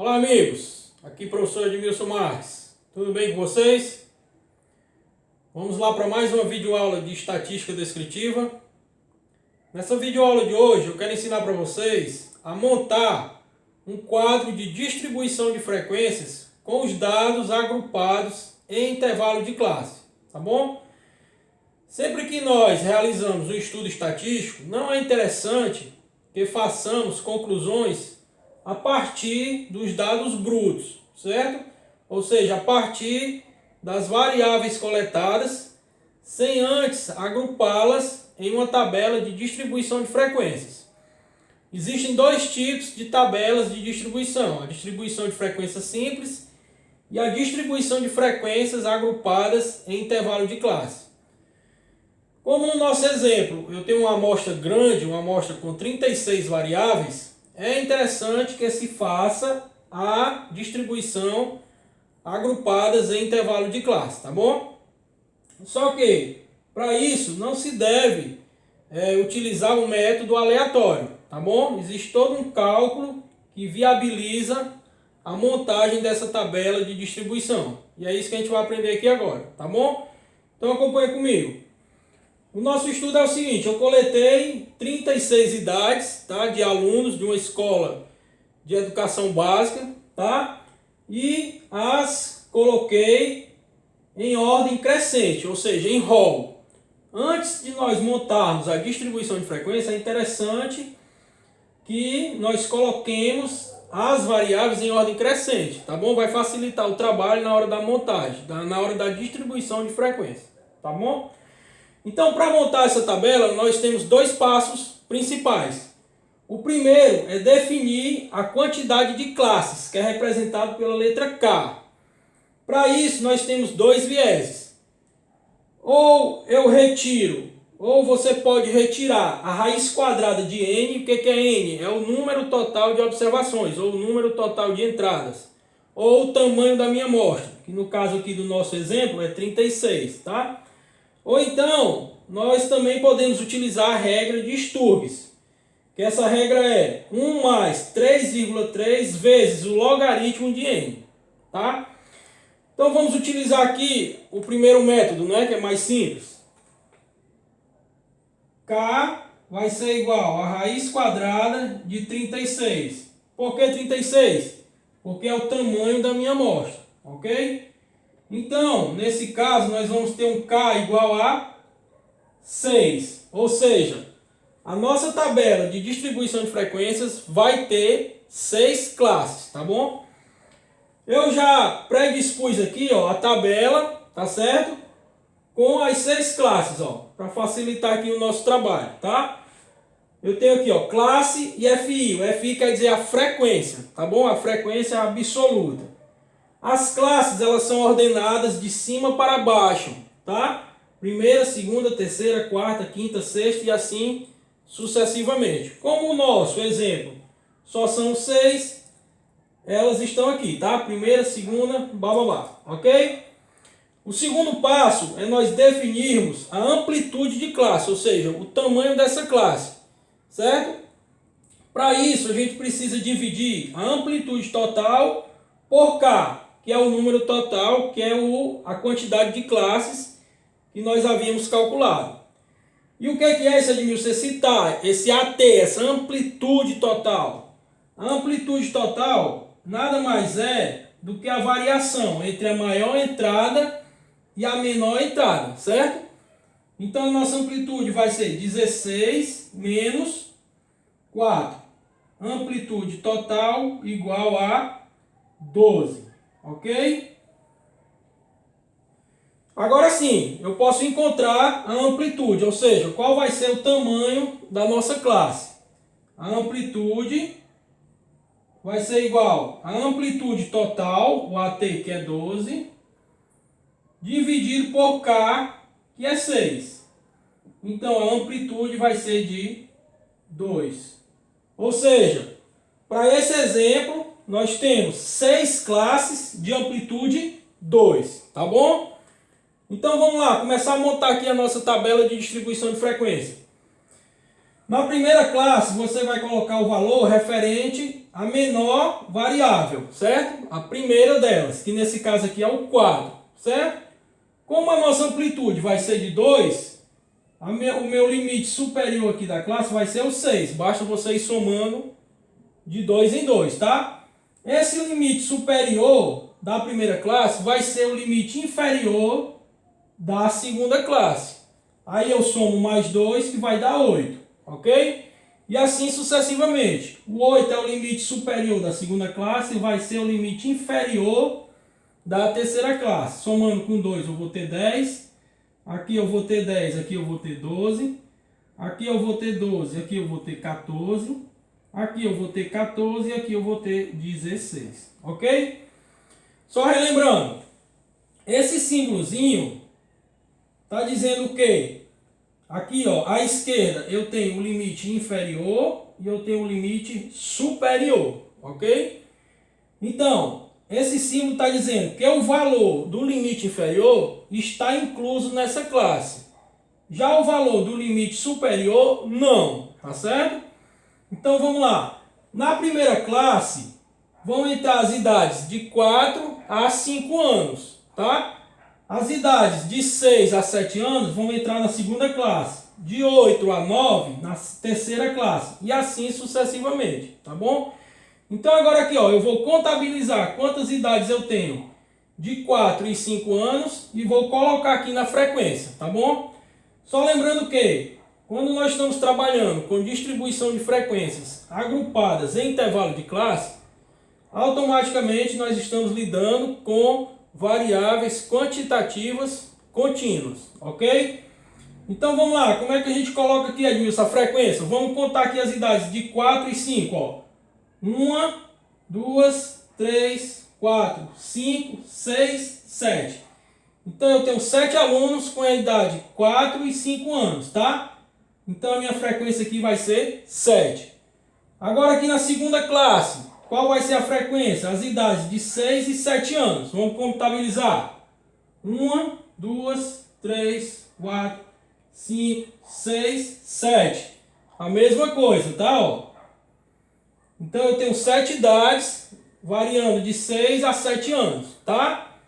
Olá amigos, aqui professor Edmilson Marques, tudo bem com vocês? Vamos lá para mais uma videoaula de estatística descritiva. Nessa videoaula de hoje eu quero ensinar para vocês a montar um quadro de distribuição de frequências com os dados agrupados em intervalo de classe, tá bom? Sempre que nós realizamos um estudo estatístico, não é interessante que façamos conclusões a partir dos dados brutos, certo? Ou seja, a partir das variáveis coletadas, sem antes agrupá-las em uma tabela de distribuição de frequências. Existem dois tipos de tabelas de distribuição: a distribuição de frequências simples e a distribuição de frequências agrupadas em intervalo de classe. Como no nosso exemplo, eu tenho uma amostra grande, uma amostra com 36 variáveis, é interessante que se faça a distribuição agrupadas em intervalo de classe, tá bom? Só que, para isso, não se deve utilizar o método aleatório, tá bom? Existe todo um cálculo que viabiliza a montagem dessa tabela de distribuição. E é isso que a gente vai aprender aqui agora, tá bom? Então acompanha comigo. O nosso estudo é o seguinte: eu coletei 36 idades, tá, de alunos de uma escola de educação básica, tá? E as coloquei em ordem crescente, ou seja, em rol. Antes de nós montarmos a distribuição de frequência, é interessante que nós coloquemos as variáveis em ordem crescente, tá bom? Vai facilitar o trabalho na hora da montagem, na hora da distribuição de frequência, tá bom? Então, para montar essa tabela, nós temos dois passos principais. O primeiro é definir a quantidade de classes, que é representado pela letra K. Para isso, nós temos dois vieses. Ou eu retiro, ou você pode retirar a raiz quadrada de N. O que é N? É o número total de observações, ou o número total de entradas. Ou o tamanho da minha amostra, que no caso aqui do nosso exemplo é 36, tá? Ou então, nós também podemos utilizar a regra de Sturges, que essa regra é 1 mais 3,3 vezes o logaritmo de n, tá? Então vamos utilizar aqui o primeiro método, né, que é mais simples. K vai ser igual a raiz quadrada de 36. Por que 36? Porque é o tamanho da minha amostra, ok? Então, nesse caso, nós vamos ter um K igual a 6. Ou seja, a nossa tabela de distribuição de frequências vai ter 6 classes, tá bom? Eu já predispus aqui, ó, a tabela, tá certo? Com as 6 classes, ó, para facilitar aqui o nosso trabalho, tá? Eu tenho aqui, ó, classe e FI. O FI quer dizer a frequência, tá bom? A frequência absoluta. As classes, elas são ordenadas de cima para baixo, tá? Primeira, segunda, terceira, quarta, quinta, sexta e assim sucessivamente. Como o nosso exemplo só são 6, elas estão aqui, tá? Primeira, segunda, blá, blá, blá, ok? O segundo passo é nós definirmos a amplitude de classe, ou seja, o tamanho dessa classe, certo? Para isso, a gente precisa dividir a amplitude total por K, que é o número total, que é a quantidade de classes que nós havíamos calculado. E o que é esse, Edmilson? Esse AT, essa amplitude total. A amplitude total nada mais é do que a variação entre a maior entrada e a menor entrada, certo? Então a nossa amplitude vai ser 16 menos 4. Amplitude total igual a 12. Ok? Agora sim, eu posso encontrar a amplitude, ou seja, qual vai ser o tamanho da nossa classe. A amplitude vai ser igual a amplitude total, o AT, que é 12, dividido por K, que é 6. Então a amplitude vai ser de 2. Ou seja, para esse exemplo, nós temos 6 classes de amplitude 2, tá bom? Então vamos lá, começar a montar aqui a nossa tabela de distribuição de frequência. Na primeira classe, você vai colocar o valor referente à menor variável, certo? A primeira delas, que nesse caso aqui é o 4, certo? Como a nossa amplitude vai ser de 2, o meu limite superior aqui da classe vai ser o 6. Basta você ir somando de 2 em 2, tá? Esse limite superior da primeira classe vai ser o limite inferior da segunda classe. Aí eu somo mais 2, que vai dar 8, ok? E assim sucessivamente. O 8 é o limite superior da segunda classe e vai ser o limite inferior da terceira classe. Somando com 2 eu vou ter 10. Aqui eu vou ter 10, aqui eu vou ter 12. Aqui eu vou ter 12, aqui eu vou ter 14. Aqui eu vou ter 14 e aqui eu vou ter 16. Ok? Só relembrando, esse símbolozinho está dizendo o quê? Aqui, ó, à esquerda eu tenho o limite inferior e eu tenho o limite superior. Ok? Então, esse símbolo está dizendo que o valor do limite inferior está incluso nessa classe. Já o valor do limite superior, não. Tá certo? Então, vamos lá. Na primeira classe, vão entrar as idades de 4 a 5 anos. Tá? As idades de 6 a 7 anos vão entrar na segunda classe. De 8 a 9, na terceira classe. E assim sucessivamente. Tá bom? Então agora aqui, ó, eu vou contabilizar quantas idades eu tenho de 4 e 5 anos e vou colocar aqui na frequência, tá bom? Só lembrando que quando nós estamos trabalhando com distribuição de frequências agrupadas em intervalo de classe, automaticamente nós estamos lidando com variáveis quantitativas contínuas, ok? Então vamos lá, como é que a gente coloca aqui, Edmilson, a frequência? Vamos contar aqui as idades de 4 e 5, ó. 1, 2, 3, 4, 5, 6, 7. Então eu tenho 7 alunos com a idade 4 e 5 anos, tá? Então a minha frequência aqui vai ser 7. Agora aqui na segunda classe, qual vai ser a frequência? As idades de 6 e 7 anos. Vamos contabilizar. 1, 2, 3, 4, 5, 6, 7. A mesma coisa, tá? Ó. Então eu tenho 7 idades, variando de 6 a 7 anos, tá?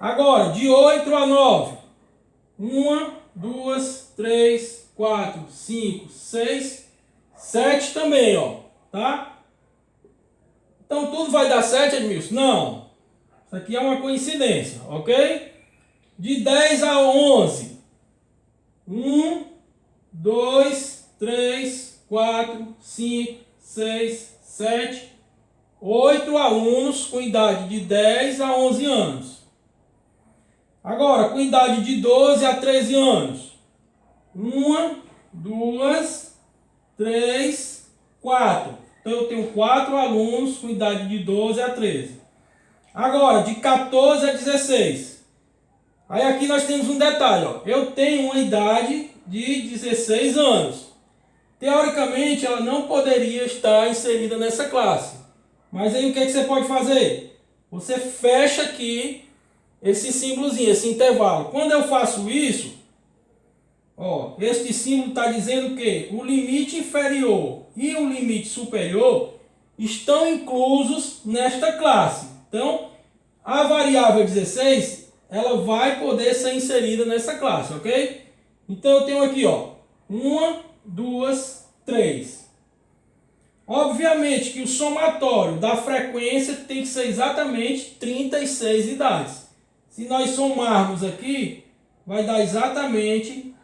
Agora, de 8 a 9. 1, 2, 3, 4, 5, 6, 7 também, ó, tá? Então tudo vai dar 7, Edmilson? Não. Isso aqui é uma coincidência, ok? De 10 a 11. 1, 2, 3, 4, 5, 6, 7, 8 alunos com idade de 10 a 11 anos. Agora, com idade de 12 a 13 anos. 1, 2, 3, 4. Então eu tenho 4 alunos com idade de 12 a 13. Agora, de 14 a 16. Aí aqui nós temos um detalhe, ó. Eu tenho uma idade de 16 anos. Teoricamente, ela não poderia estar inserida nessa classe. Mas aí o que você pode fazer? Você fecha aqui esse símbolozinho, esse intervalo. Quando eu faço isso, ó, este símbolo está dizendo que o limite inferior e o limite superior estão inclusos nesta classe. Então, a variável 16, ela vai poder ser inserida nessa classe, ok? Então eu tenho aqui, ó, 1, 2, 3. Obviamente que o somatório da frequência tem que ser exatamente 36 idades. Se nós somarmos aqui, vai dar exatamente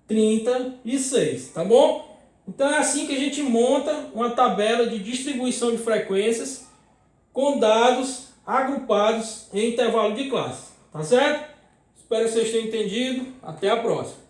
36, tá bom? Então é assim que a gente monta uma tabela de distribuição de frequências com dados agrupados em intervalo de classe, tá certo? Espero que vocês tenham entendido. Até a próxima.